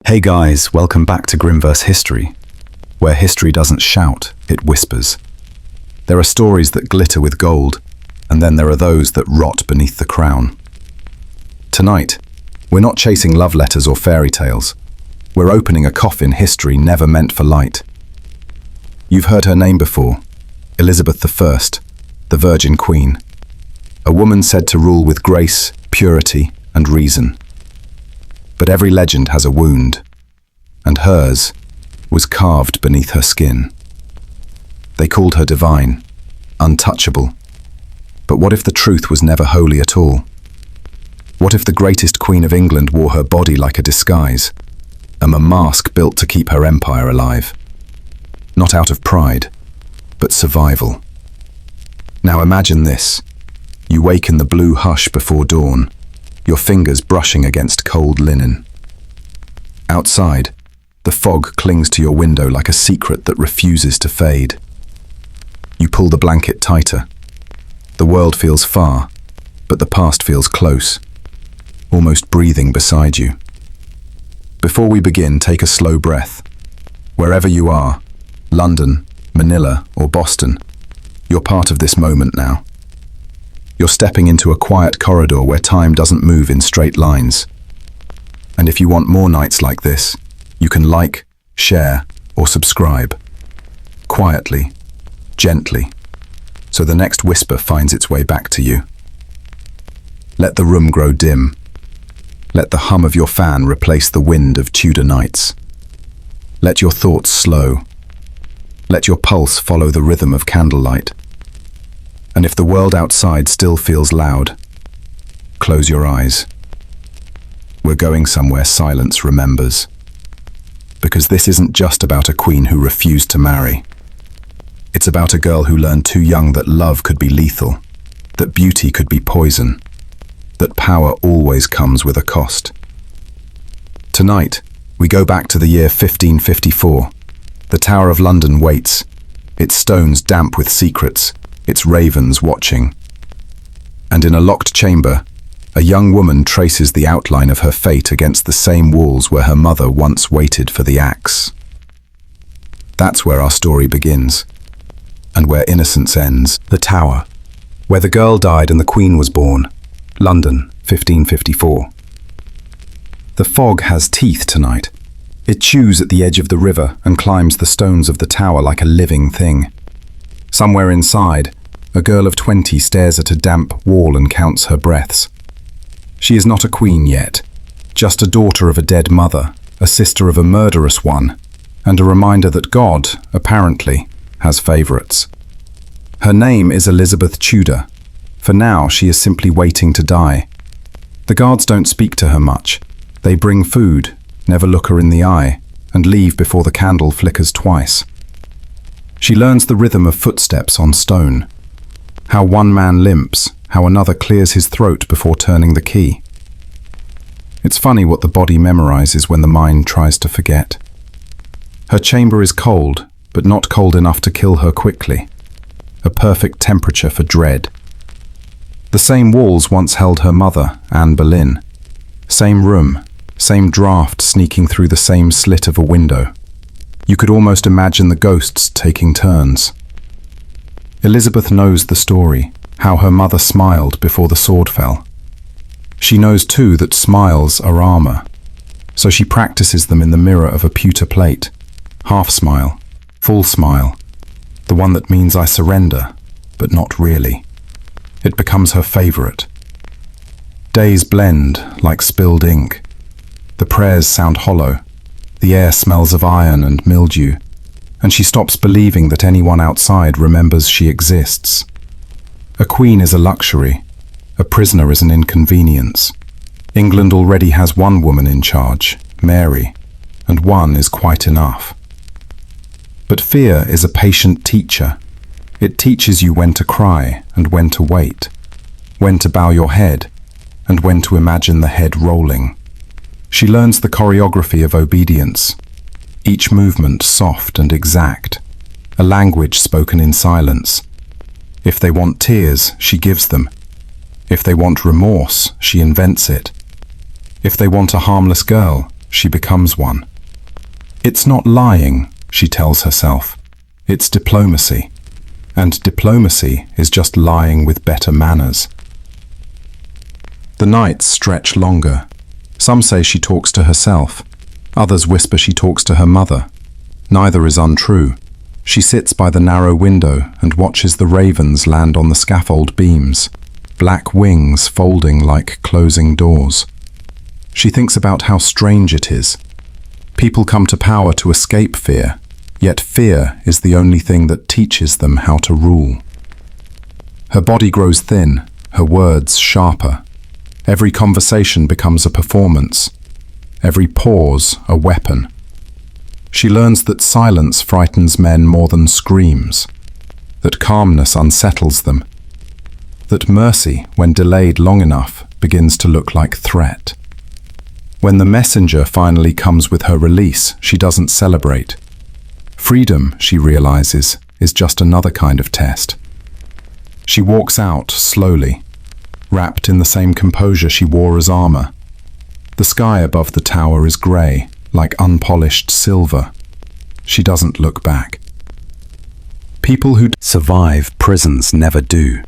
Hey guys, welcome back to Grimverse History, where history doesn't shout, it whispers. There are stories that glitter with gold, and then there are those that rot beneath the crown. Tonight, we're not chasing love letters or fairy tales. We're opening a coffin history never meant for light. You've heard her name before, Elizabeth I, the Virgin Queen. A woman said to rule with grace, purity, and reason. But every legend has a wound, and hers was carved beneath her skin. They called her divine, untouchable. But what if the truth was never holy at all? What if the greatest Queen of England wore her body like a disguise, a mask built to keep her empire alive? Not out of pride, but survival. Now imagine this. You wake in the blue hush before dawn, your fingers brushing against cold linen. Outside, the fog clings to your window like a secret that refuses to fade. You pull the blanket tighter. The world feels far, but the past feels close, almost breathing beside you. Before we begin, take a slow breath. Wherever you are, London, Manila, or Boston, you're part of this moment now. You're stepping into a quiet corridor where time doesn't move in straight lines. And if you want more nights like this, you can like, share, or subscribe. Quietly, gently, so the next whisper finds its way back to you. Let the room grow dim. Let the hum of your fan replace the wind of Tudor nights. Let your thoughts slow. Let your pulse follow the rhythm of candlelight. And if the world outside still feels loud, close your eyes. We're going somewhere silence remembers. Because this isn't just about a queen who refused to marry. It's about a girl who learned too young that love could be lethal, that beauty could be poison, that power always comes with a cost. Tonight, we go back to the year 1554. The Tower of London waits, its stones damp with secrets, its ravens watching. And in a locked chamber, a young woman traces the outline of her fate against the same walls where her mother once waited for the axe. That's where our story begins, and where innocence ends. The Tower, where the girl died and the Queen was born. London, 1554. The fog has teeth tonight. It chews at the edge of the river and climbs the stones of the tower like a living thing. Somewhere inside, a girl of 20 stares at a damp wall and counts her breaths. She is not a queen yet, just a daughter of a dead mother, a sister of a murderous one, and a reminder that God, apparently, has favourites. Her name is Elizabeth Tudor. For now, she is simply waiting to die. The guards don't speak to her much. They bring food, never look her in the eye, and leave before the candle flickers twice. She learns the rhythm of footsteps on stone, how one man limps, how another clears his throat before turning the key. It's funny what the body memorizes when the mind tries to forget. Her chamber is cold, but not cold enough to kill her quickly. A perfect temperature for dread. The same walls once held her mother, Anne Boleyn. Same room, same draft sneaking through the same slit of a window. You could almost imagine the ghosts taking turns. Elizabeth knows the story, how her mother smiled before the sword fell. She knows too that smiles are armor, so she practices them in the mirror of a pewter plate. Half smile, full smile, the one that means I surrender, but not really. It becomes her favorite. Days blend like spilled ink. The prayers sound hollow. The air smells of iron and mildew, and she stops believing that anyone outside remembers she exists. A queen is a luxury. A prisoner is an inconvenience. England already has one woman in charge, Mary, and one is quite enough. But fear is a patient teacher. It teaches you when to cry and when to wait, when to bow your head and when to imagine the head rolling. She learns the choreography of obedience, each movement soft and exact, a language spoken in silence. If they want tears, she gives them. If they want remorse, she invents it. If they want a harmless girl, she becomes one. It's not lying, she tells herself. It's diplomacy. And diplomacy is just lying with better manners. The nights stretch longer. Some say she talks to herself. Others whisper she talks to her mother. Neither is untrue. She sits by the narrow window and watches the ravens land on the scaffold beams, black wings folding like closing doors. She thinks about how strange it is. People come to power to escape fear, yet fear is the only thing that teaches them how to rule. Her body grows thin, her words sharper. Every conversation becomes a performance, every pause a weapon. She learns that silence frightens men more than screams, that calmness unsettles them, that mercy, when delayed long enough, begins to look like threat. When the messenger finally comes with her release, she doesn't celebrate. Freedom, she realizes, is just another kind of test. She walks out slowly, wrapped in the same composure she wore as armor. The sky above the tower is grey, like unpolished silver. She doesn't look back. People who survive prisons never do.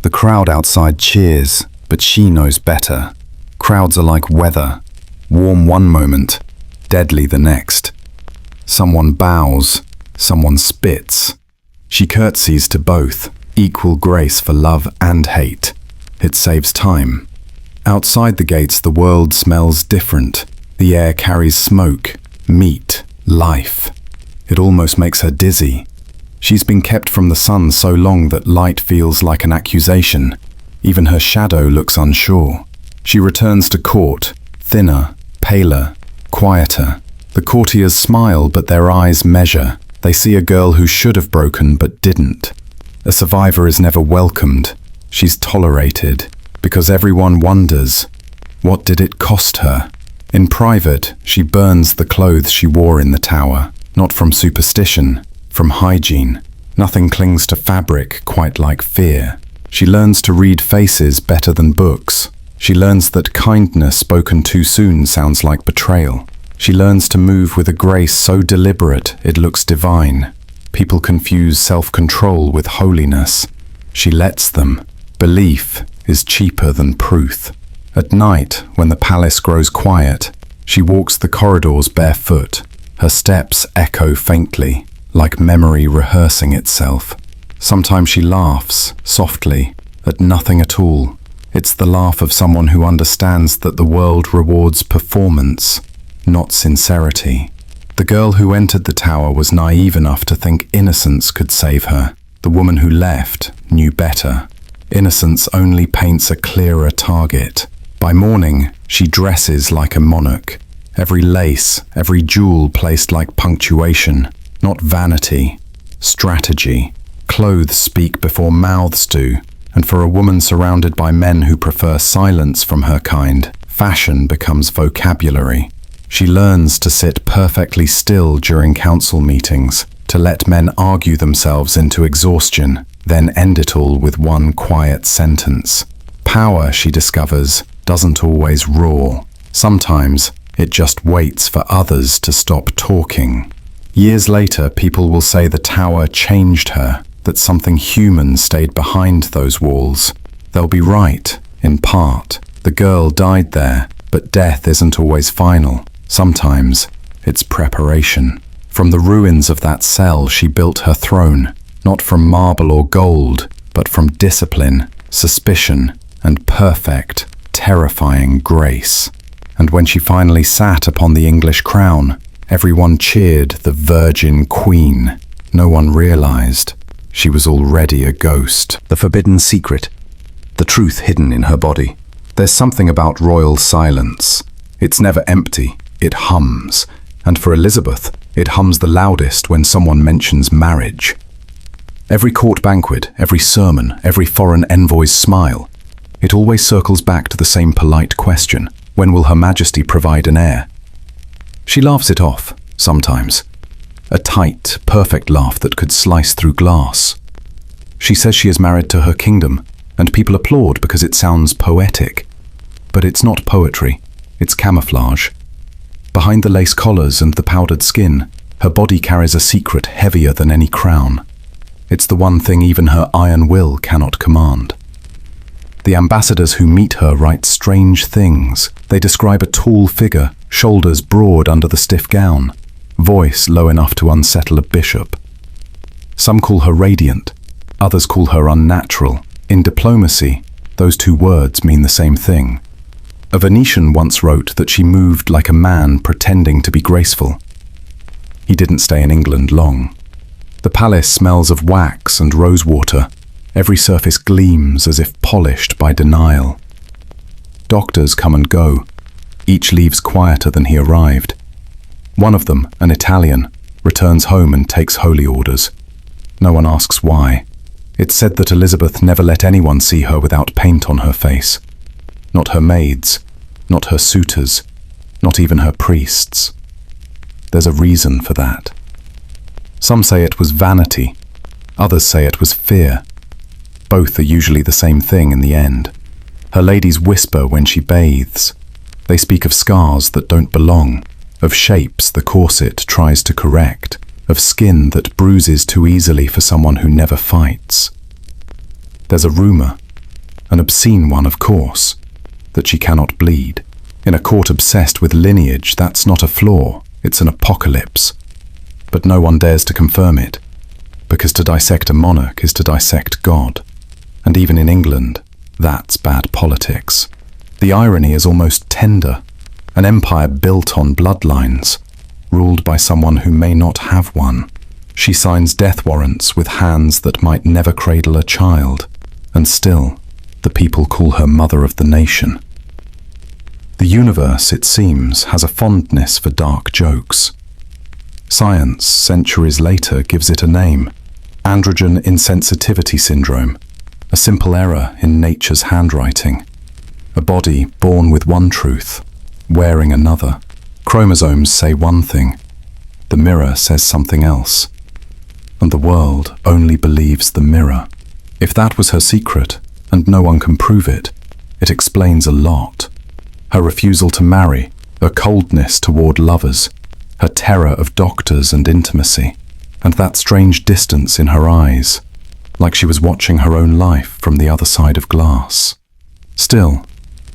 The crowd outside cheers, but she knows better. Crowds are like weather, warm one moment, deadly the next. Someone bows, someone spits. She curtsies to both, equal grace for love and hate. It saves time. Outside the gates, the world smells different. The air carries smoke, meat, life. It almost makes her dizzy. She's been kept from the sun so long that light feels like an accusation. Even her shadow looks unsure. She returns to court, thinner, paler, quieter. The courtiers smile, but their eyes measure. They see a girl who should have broken but didn't. A survivor is never welcomed. She's tolerated, because everyone wonders, what did it cost her? In private, she burns the clothes she wore in the tower, not from superstition, from hygiene. Nothing clings to fabric quite like fear. She learns to read faces better than books. She learns that kindness spoken too soon sounds like betrayal. She learns to move with a grace so deliberate it looks divine. People confuse self-control with holiness. She lets them. Belief is cheaper than truth. At night, when the palace grows quiet, she walks the corridors barefoot. Her steps echo faintly, like memory rehearsing itself. Sometimes she laughs, softly, at nothing at all. It's the laugh of someone who understands that the world rewards performance, not sincerity. The girl who entered the tower was naive enough to think innocence could save her. The woman who left knew better. Innocence only paints a clearer target. By morning, she dresses like a monarch. Every lace, every jewel placed like punctuation, not vanity, strategy. Clothes speak before mouths do, and for a woman surrounded by men who prefer silence from her kind, fashion becomes vocabulary. She learns to sit perfectly still during council meetings, to let men argue themselves into exhaustion, then end it all with one quiet sentence. Power, she discovers, doesn't always roar. Sometimes it just waits for others to stop talking. Years later, people will say the tower changed her, that something human stayed behind those walls. They'll be right, in part. The girl died there, but death isn't always final. Sometimes it's preparation. From the ruins of that cell, she built her throne, not from marble or gold, but from discipline, suspicion, and perfect, terrifying grace. And when she finally sat upon the English crown, everyone cheered the Virgin Queen. No one realized she was already a ghost. The forbidden secret, the truth hidden in her body. There's something about royal silence. It's never empty, it hums. And for Elizabeth, it hums the loudest when someone mentions marriage. Every court banquet, every sermon, every foreign envoy's smile, it always circles back to the same polite question: when will Her Majesty provide an heir? She laughs it off, sometimes. A tight, perfect laugh that could slice through glass. She says she is married to her kingdom, and people applaud because it sounds poetic. But it's not poetry, it's camouflage. Behind the lace collars and the powdered skin, her body carries a secret heavier than any crown. It's the one thing even her iron will cannot command. The ambassadors who meet her write strange things. They describe a tall figure, shoulders broad under the stiff gown, voice low enough to unsettle a bishop. Some call her radiant, others call her unnatural. In diplomacy, those two words mean the same thing. A Venetian once wrote that she moved like a man pretending to be graceful. He didn't stay in England long. The palace smells of wax and rosewater. Every surface gleams as if polished by denial. Doctors come and go. Each leaves quieter than he arrived. One of them, an Italian, returns home and takes holy orders. No one asks why. It's said that Elizabeth never let anyone see her without paint on her face. Not her maids, not her suitors, not even her priests. There's a reason for that. Some say it was vanity. Others say it was fear. Both are usually the same thing in the end. Her ladies whisper when she bathes. They speak of scars that don't belong, of shapes the corset tries to correct, of skin that bruises too easily for someone who never fights. There's a rumor, an obscene one of course, that she cannot bleed. In a court obsessed with lineage, that's not a flaw, it's an apocalypse. But no one dares to confirm it, because to dissect a monarch is to dissect God. And even in England, that's bad politics. The irony is almost tender. An empire built on bloodlines, ruled by someone who may not have one. She signs death warrants with hands that might never cradle a child, and still, the people call her mother of the nation. The universe, it seems, has a fondness for dark jokes. Science, centuries later, gives it a name: androgen insensitivity syndrome, a simple error in nature's handwriting. A body born with one truth, wearing another. Chromosomes say one thing, the mirror says something else. And the world only believes the mirror. If that was her secret, and no one can prove it, it explains a lot. Her refusal to marry, her coldness toward lovers, her terror of doctors and intimacy, and that strange distance in her eyes, like she was watching her own life from the other side of glass. Still,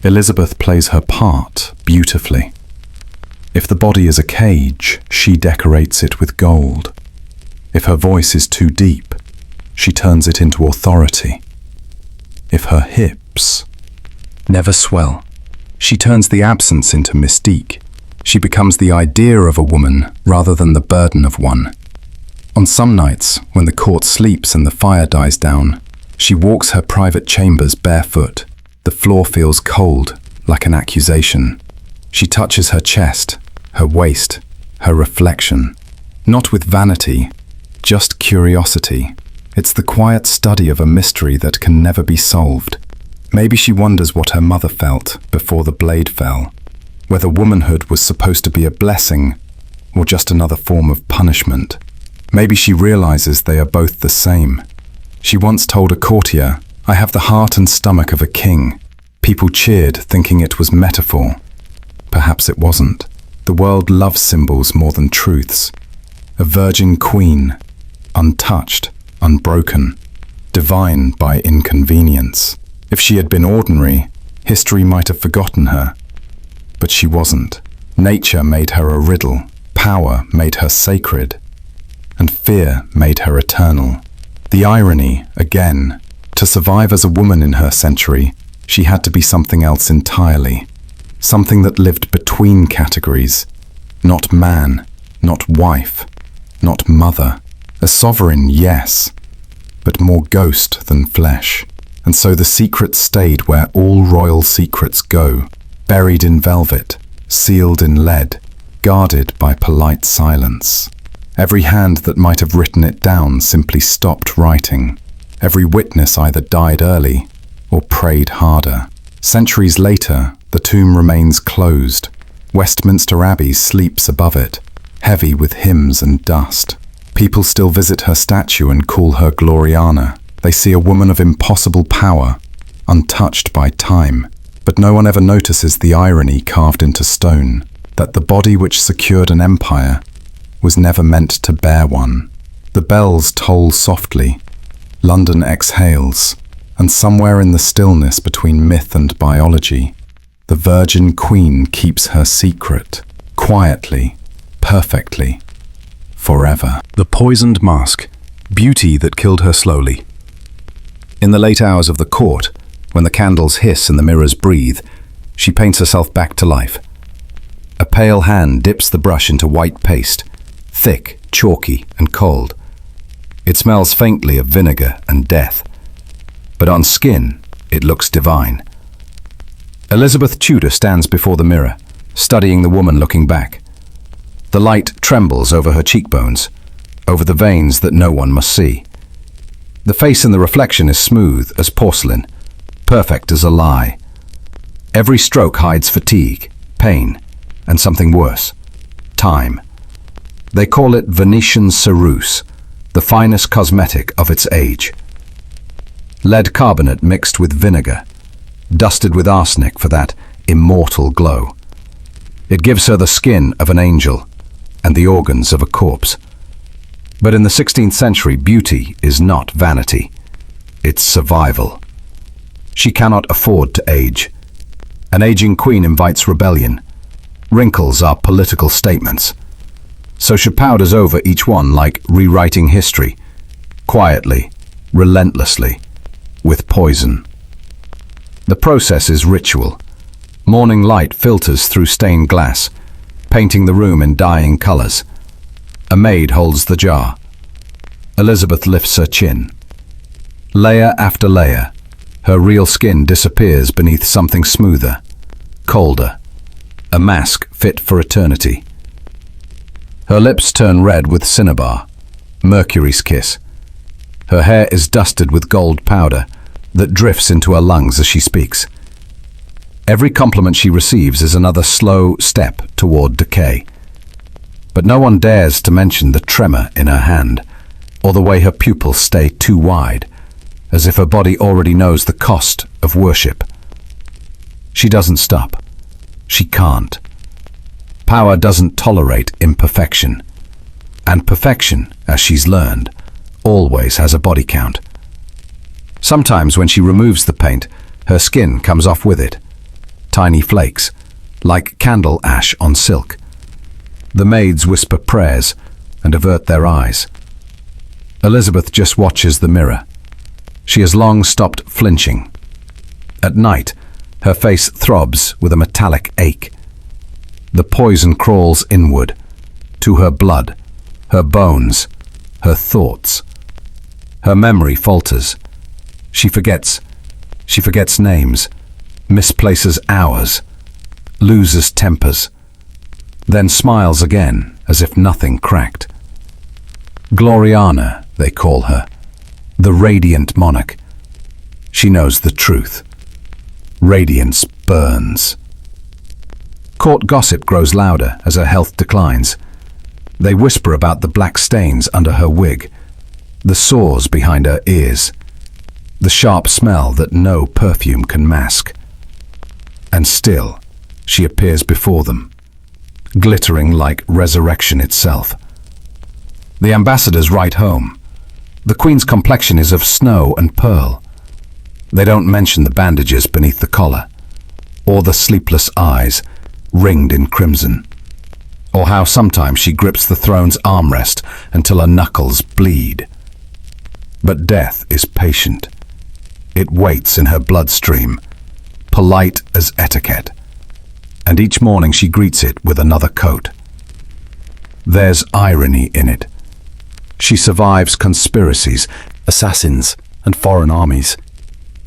Elizabeth plays her part beautifully. If the body is a cage, she decorates it with gold. If her voice is too deep, she turns it into authority. If her hips never swell, she turns the absence into mystique. She becomes the idea of a woman rather than the burden of one. On some nights, when the court sleeps and the fire dies down, she walks her private chambers barefoot. The floor feels cold, like an accusation. She touches her chest, her waist, her reflection. Not with vanity, just curiosity. It's the quiet study of a mystery that can never be solved. Maybe she wonders what her mother felt before the blade fell, whether womanhood was supposed to be a blessing or just another form of punishment. Maybe she realizes they are both the same. She once told a courtier, "I have the heart and stomach of a king." People cheered, thinking it was metaphor. Perhaps it wasn't. The world loves symbols more than truths. A virgin queen, untouched, unbroken, divine by inconvenience. If she had been ordinary, history might have forgotten her. But she wasn't. Nature made her a riddle, power made her sacred, and fear made her eternal. The irony, again, to survive as a woman in her century, she had to be something else entirely. Something that lived between categories. Not man, not wife, not mother. A sovereign, yes, but more ghost than flesh. And so the secret stayed where all royal secrets go, buried in velvet, sealed in lead, guarded by polite silence. Every hand that might have written it down simply stopped writing. Every witness either died early or prayed harder. Centuries later, the tomb remains closed. Westminster Abbey sleeps above it, heavy with hymns and dust. People still visit her statue and call her Gloriana. They see a woman of impossible power, untouched by time. But no one ever notices the irony carved into stone. that the body which secured an empire was never meant to bear one. The bells toll softly, London exhales, and somewhere in the stillness between myth and biology, the Virgin Queen keeps her secret, quietly, perfectly, forever. The poisoned mask, beauty that killed her slowly. In the late hours of the court, when the candles hiss and the mirrors breathe, she paints herself back to life. A pale hand dips the brush into white paste, thick, chalky, and cold. It smells faintly of vinegar and death, but on skin, it looks divine. Elizabeth Tudor stands before the mirror, studying the woman looking back. The light trembles over her cheekbones, over the veins that no one must see. The face in the reflection is smooth as porcelain, perfect as a lie. Every stroke hides fatigue, pain, and something worse, time. They call it Venetian ceruse, the finest cosmetic of its age. Lead carbonate mixed with vinegar, dusted with arsenic for that immortal glow. It gives her the skin of an angel and the organs of a corpse. But in the 16th century, beauty is not vanity. It's survival. She cannot afford to age. An aging queen invites rebellion. Wrinkles are political statements. So she powders over each one like rewriting history, quietly, relentlessly, with poison. The process is ritual. Morning light filters through stained glass, painting the room in dying colors. A maid holds the jar. Elizabeth lifts her chin. Layer after layer, her real skin disappears beneath something smoother, colder, a mask fit for eternity. Her lips turn red with cinnabar, Mercury's kiss. Her hair is dusted with gold powder that drifts into her lungs as she speaks. Every compliment she receives is another slow step toward decay. But no one dares to mention the tremor in her hand, or the way her pupils stay too wide, as if her body already knows the cost of worship. She doesn't stop. She can't. Power doesn't tolerate imperfection. And perfection, as she's learned, always has a body count. Sometimes when she removes the paint, her skin comes off with it. Tiny flakes, like candle ash on silk. The maids whisper prayers and avert their eyes. Elizabeth just watches the mirror. She has long stopped flinching. At night, her face throbs with a metallic ache. The poison crawls inward, to her blood, her bones, her thoughts. Her memory falters. She forgets names, misplaces hours, loses tempers, then smiles again as if nothing cracked. Gloriana, they call her, the radiant monarch. She knows the truth. Radiance burns. Court gossip grows louder as her health declines. They whisper about the black stains under her wig, the sores behind her ears, the sharp smell that no perfume can mask. And still, she appears before them, glittering like resurrection itself. The ambassadors write home. The Queen's complexion is of snow and pearl. They don't mention the bandages beneath the collar, or the sleepless eyes ringed in crimson, or how sometimes she grips the throne's armrest until her knuckles bleed. But death is patient. It waits in her bloodstream, polite as etiquette, and each morning she greets it with another coat. There's irony in it. She survives conspiracies, assassins, and foreign armies,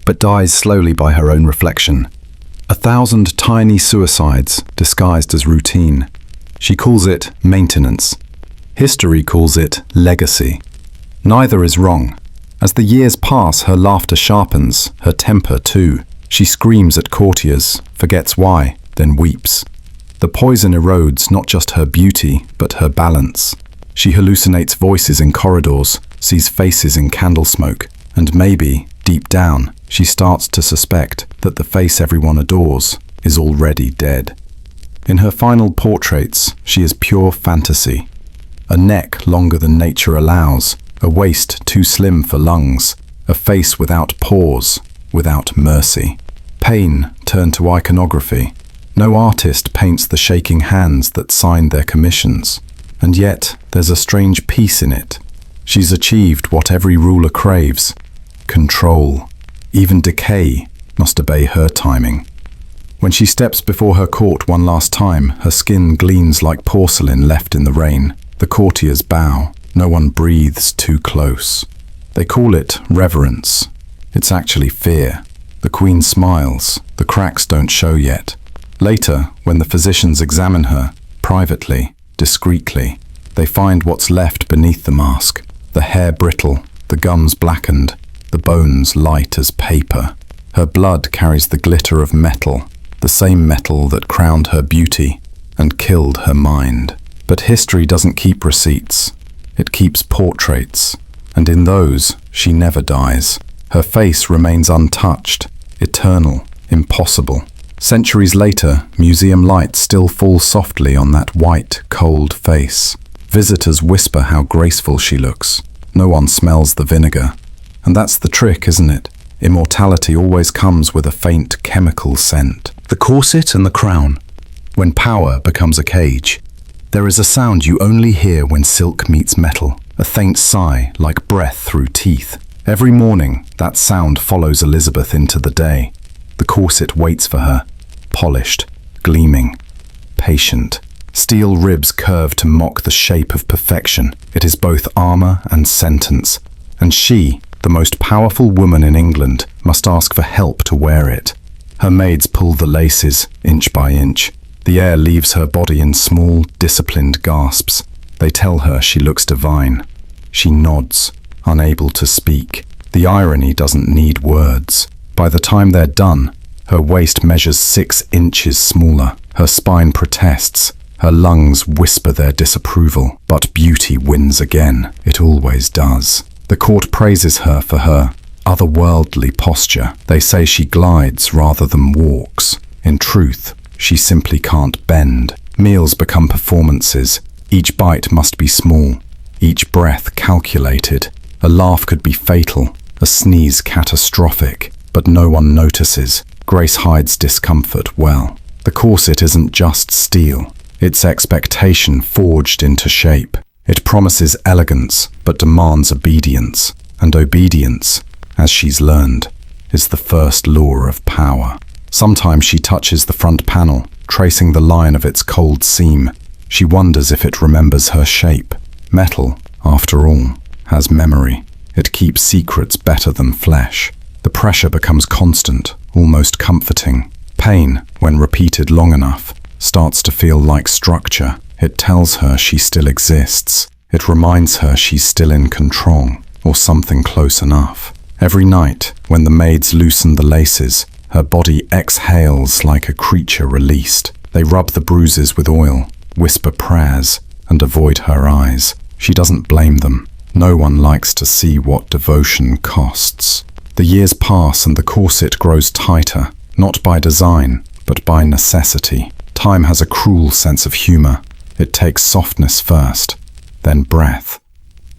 but dies slowly by her own reflection. 1,000 tiny suicides disguised as routine. She calls it maintenance. History calls it legacy. Neither is wrong. As the years pass, her laughter sharpens, her temper too. She screams at courtiers, forgets why, then weeps. The poison erodes not just her beauty, but her balance. She hallucinates voices in corridors, sees faces in candle smoke, and maybe, deep down, she starts to suspect that the face everyone adores is already dead. In her final portraits, she is pure fantasy. A neck longer than nature allows, a waist too slim for lungs, a face without pores, without mercy. Pain turned to iconography. No artist paints the shaking hands that sign their commissions. And yet, there's a strange peace in it. She's achieved what every ruler craves: control. Even decay must obey her timing. When she steps before her court one last time, her skin gleams like porcelain left in the rain. The courtiers bow. No one breathes too close. They call it reverence. It's actually fear. The queen smiles. The cracks don't show yet. Later, when the physicians examine her, privately, discreetly, they find what's left beneath the mask. The hair brittle, the gums blackened, the bones light as paper. Her blood carries the glitter of metal, the same metal that crowned her beauty and killed her mind. But history doesn't keep receipts. It keeps portraits, and in those, she never dies. Her face remains untouched, eternal, impossible. Centuries later, museum lights still fall softly on that white, cold face. Visitors whisper how graceful she looks. No one smells the vinegar. And that's the trick, isn't it? Immortality always comes with a faint chemical scent. The corset and the crown. When power becomes a cage, there is a sound you only hear when silk meets metal, a faint sigh like breath through teeth. Every morning, that sound follows Elizabeth into the day. The corset waits for her, polished, gleaming, patient. Steel ribs curve to mock the shape of perfection. It is both armor and sentence. And she, the most powerful woman in England, must ask for help to wear it. Her maids pull the laces, inch by inch. The air leaves her body in small, disciplined gasps. They tell her she looks divine. She nods, unable to speak. The irony doesn't need words. By the time they're done, her waist measures 6 inches smaller. Her spine protests. Her lungs whisper their disapproval. But beauty wins again. It always does. The court praises her for her otherworldly posture. They say she glides rather than walks. In truth, she simply can't bend. Meals become performances. Each bite must be small, each breath calculated. A laugh could be fatal, a sneeze catastrophic, but no one notices. Grace hides discomfort well. The corset isn't just steel, it's expectation forged into shape. It promises elegance, but demands obedience. And obedience, as she's learned, is the first law of power. Sometimes she touches the front panel, tracing the line of its cold seam. She wonders if it remembers her shape. Metal, after all, has memory. It keeps secrets better than flesh. The pressure becomes constant, almost comforting. Pain, when repeated long enough, starts to feel like structure. It tells her she still exists. It reminds her she's still in control, or something close enough. Every night, when the maids loosen the laces, her body exhales like a creature released. They rub the bruises with oil, whisper prayers, and avoid her eyes. She doesn't blame them. No one likes to see what devotion costs. The years pass and the corset grows tighter, not by design, but by necessity. Time has a cruel sense of humor. It takes softness first, then breath,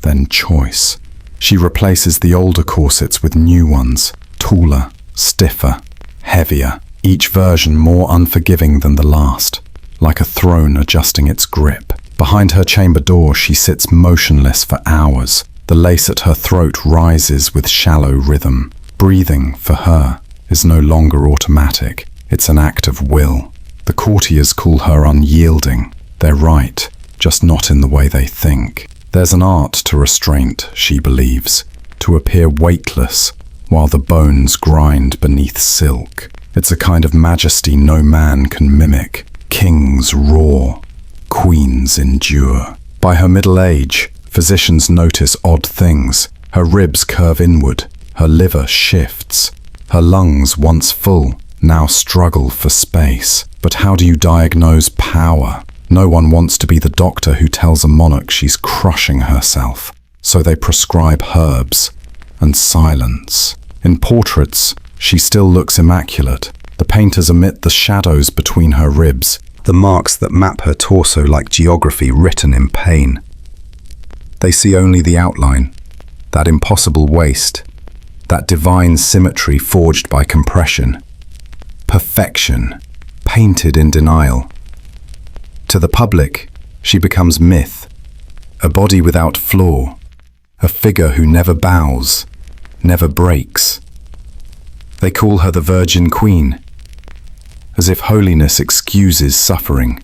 then choice. She replaces the older corsets with new ones, taller, stiffer, heavier, each version more unforgiving than the last, like a throne adjusting its grip. Behind her chamber door, she sits motionless for hours. The lace at her throat rises with shallow rhythm. Breathing, for her, is no longer automatic. It's an act of will. The courtiers call her unyielding. They're right, just not in the way they think. There's an art to restraint, she believes, to appear weightless while the bones grind beneath silk. It's a kind of majesty no man can mimic. Kings roar, queens endure. By her middle age, physicians notice odd things. Her ribs curve inward, her liver shifts. Her lungs, once full, now struggle for space. But how do you diagnose power? No one wants to be the doctor who tells a monarch she's crushing herself. So they prescribe herbs and silence. In portraits, she still looks immaculate. The painters omit the shadows between her ribs, the marks that map her torso like geography written in pain. They see only the outline, that impossible waist, that divine symmetry forged by compression. Perfection, painted in denial. To the public, she becomes myth, a body without flaw, a figure who never bows, never breaks. They call her the Virgin Queen, as if holiness excuses suffering.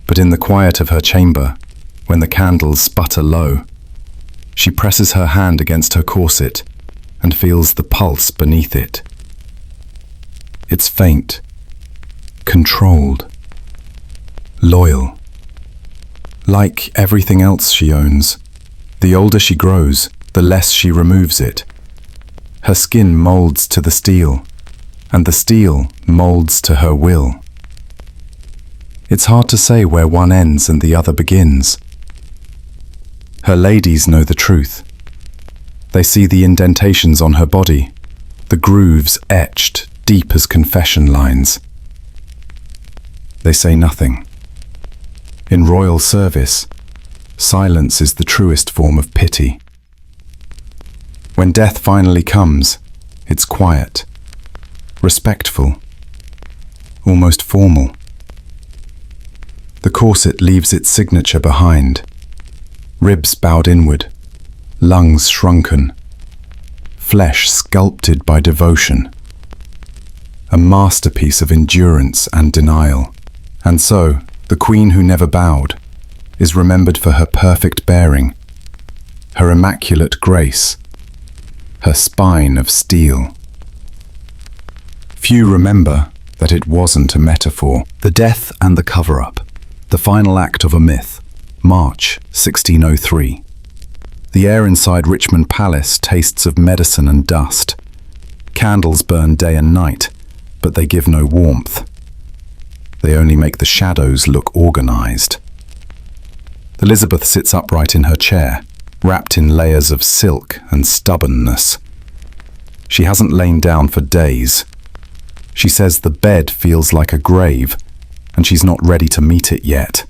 But in the quiet of her chamber, when the candles sputter low, she presses her hand against her corset and feels the pulse beneath it. It's faint, controlled, loyal. Like everything else she owns, the older she grows, the less she removes it. Her skin molds to the steel, and the steel molds to her will. It's hard to say where one ends and the other begins. Her ladies know the truth. They see the indentations on her body, the grooves etched deep as confession lines. They say nothing. In royal service, silence is the truest form of pity. When death finally comes, it's quiet, respectful, almost formal. The corset leaves its signature behind, ribs bowed inward, lungs shrunken, flesh sculpted by devotion. A masterpiece of endurance and denial. And so, the queen who never bowed is remembered for her perfect bearing, her immaculate grace, her spine of steel. Few remember that it wasn't a metaphor. The death and the cover-up, the final act of a myth. March 1603. The air inside Richmond Palace tastes of medicine and dust. Candles burn day and night, but they give no warmth. They only make the shadows look organized. Elizabeth sits upright in her chair, wrapped in layers of silk and stubbornness. She hasn't lain down for days. She says the bed feels like a grave, and she's not ready to meet it yet.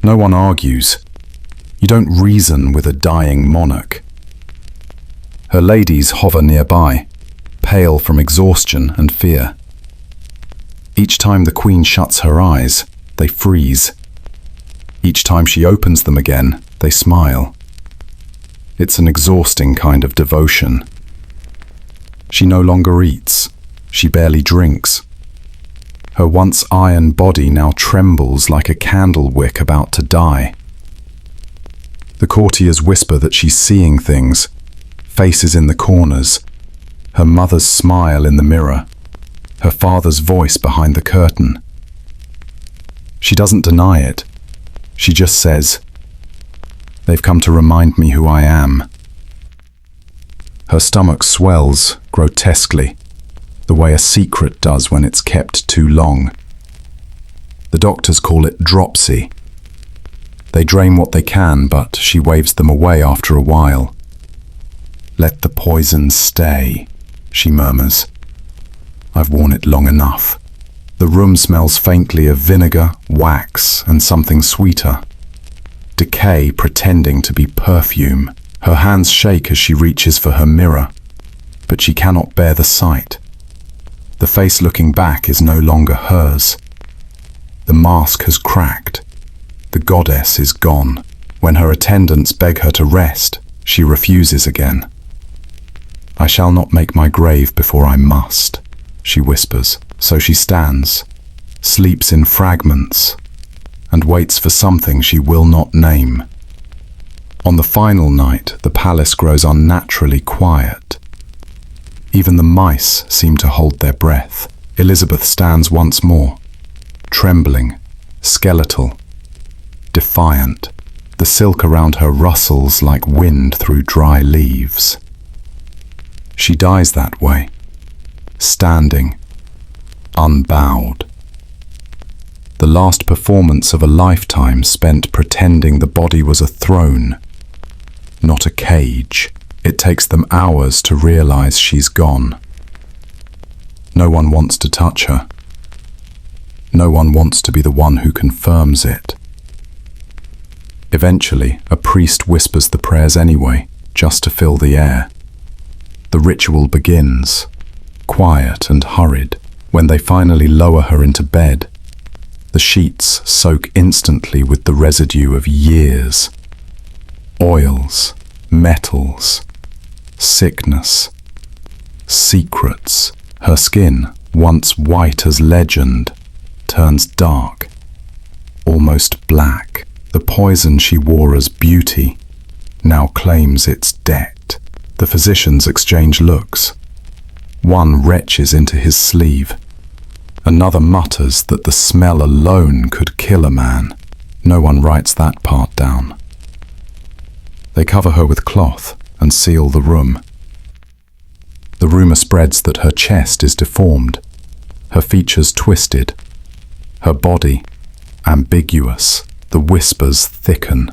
No one argues. You don't reason with a dying monarch. Her ladies hover nearby, pale from exhaustion and fear. Each time the queen shuts her eyes, they freeze. Each time she opens them again, they smile. It's an exhausting kind of devotion. She no longer eats. She barely drinks. Her once iron body now trembles like a candle wick about to die. The courtiers whisper that she's seeing things, faces in the corners, her mother's smile in the mirror, her father's voice behind the curtain. She doesn't deny it. She just says, "They've come to remind me who I am." Her stomach swells grotesquely, the way a secret does when it's kept too long. The doctors call it dropsy. They drain what they can, but she waves them away after a while. "Let the poison stay," she murmurs. "I've worn it long enough." The room smells faintly of vinegar, wax, and something sweeter. Decay pretending to be perfume. Her hands shake as she reaches for her mirror, but she cannot bear the sight. The face looking back is no longer hers. The mask has cracked. The goddess is gone. When her attendants beg her to rest, she refuses again. "I shall not make my grave before I must," she whispers. So she stands, sleeps in fragments, and waits for something she will not name. On the final night, the palace grows unnaturally quiet. Even the mice seem to hold their breath. Elizabeth stands once more, trembling, skeletal, defiant. The silk around her rustles like wind through dry leaves. She dies that way, standing, unbowed. The last performance of a lifetime spent pretending the body was a throne, not a cage. It takes them hours to realize she's gone. No one wants to touch her. No one wants to be the one who confirms it. Eventually, a priest whispers the prayers anyway, just to fill the air. The ritual begins, quiet and hurried. When they finally lower her into bed, the sheets soak instantly with the residue of years. Oils, metals, sickness, secrets. Her skin, once white as legend, turns dark, almost black. The poison she wore as beauty now claims its debt. The physicians exchange looks. One retches into his sleeve. Another mutters that the smell alone could kill a man. No one writes that part down. They cover her with cloth and seal the room. The rumor spreads that her chest is deformed, her features twisted, her body ambiguous. The whispers thicken,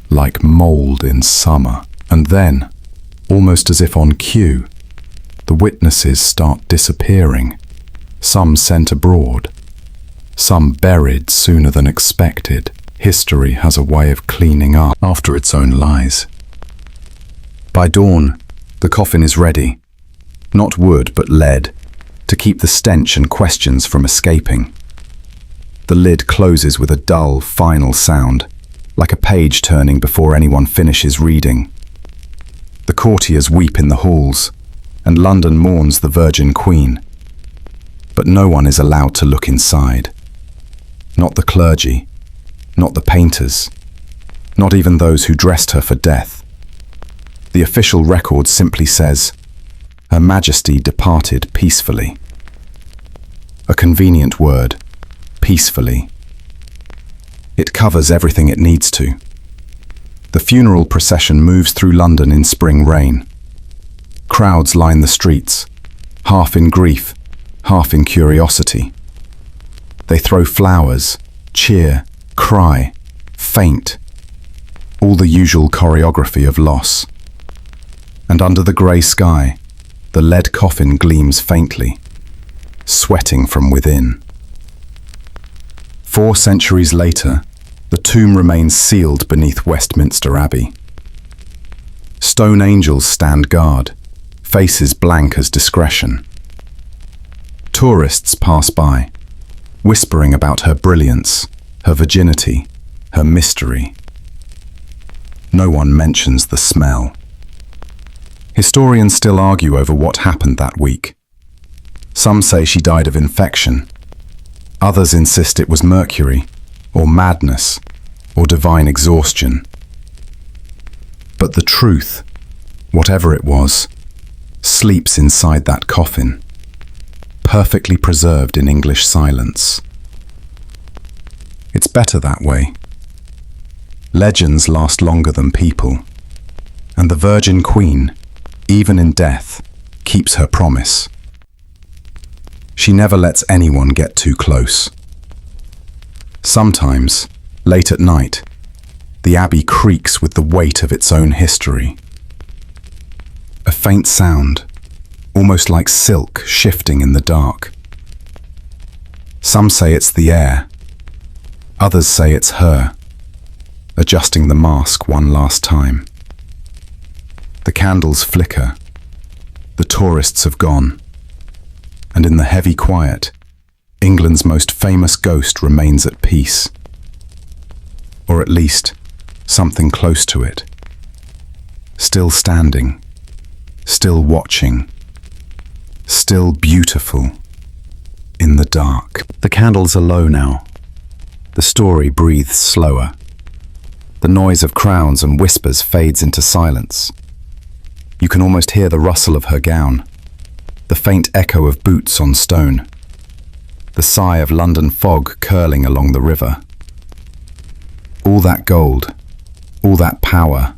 like mold in summer. And then, almost as if on cue, the witnesses start disappearing. Some sent abroad, some buried sooner than expected. History has a way of cleaning up after its own lies. By dawn, the coffin is ready. Not wood, but lead, to keep the stench and questions from escaping. The lid closes with a dull, final sound, like a page turning before anyone finishes reading. The courtiers weep in the halls, and London mourns the Virgin Queen. But no one is allowed to look inside. Not the clergy, not the painters, not even those who dressed her for death. The official record simply says, Her Majesty departed peacefully. A convenient word, peacefully. It covers everything it needs to. The funeral procession moves through London in spring rain. Crowds line the streets, half in grief, half in curiosity. They throw flowers, cheer, cry, faint, all the usual choreography of loss. And under the grey sky, the lead coffin gleams faintly, sweating from within. 4 centuries later, the tomb remains sealed beneath Westminster Abbey. Stone angels stand guard, faces blank as discretion. Tourists pass by, whispering about her brilliance, her virginity, her mystery. No one mentions the smell. Historians still argue over what happened that week. Some say she died of infection. Others insist it was mercury, or madness, or divine exhaustion. But the truth, whatever it was, sleeps inside that coffin, perfectly preserved in English silence. It's better that way. Legends last longer than people, and the Virgin Queen, even in death, keeps her promise. She never lets anyone get too close. Sometimes, late at night, the abbey creaks with the weight of its own history. A faint sound, almost like silk shifting in the dark. Some say it's the air. Others say it's her, adjusting the mask one last time. The candles flicker. The tourists have gone. And in the heavy quiet, England's most famous ghost remains at peace. Or at least, something close to it. Still standing, still watching, still beautiful, in the dark. The candles are low now. The story breathes slower. The noise of crowns and whispers fades into silence. You can almost hear the rustle of her gown, the faint echo of boots on stone, the sigh of London fog curling along the river. All that gold, all that power,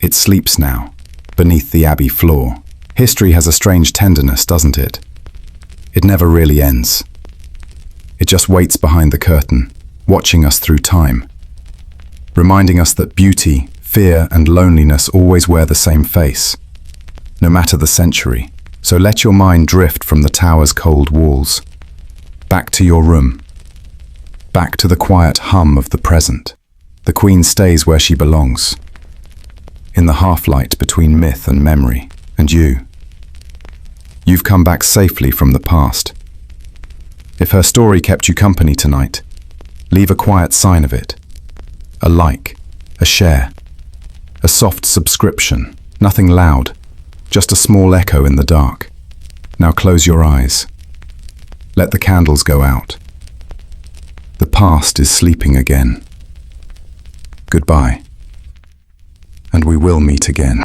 it sleeps now, beneath the abbey floor. History has a strange tenderness, doesn't it? It never really ends. It just waits behind the curtain, watching us through time, reminding us that beauty, fear, and loneliness always wear the same face, no matter the century. So let your mind drift from the tower's cold walls. Back to your room. Back to the quiet hum of the present. The Queen stays where she belongs, in the half-light between myth and memory, and you. You've come back safely from the past. If her story kept you company tonight, leave a quiet sign of it. A like, a share, a soft subscription, nothing loud, just a small echo in the dark. Now close your eyes. Let the candles go out. The past is sleeping again. Goodbye. And we will meet again.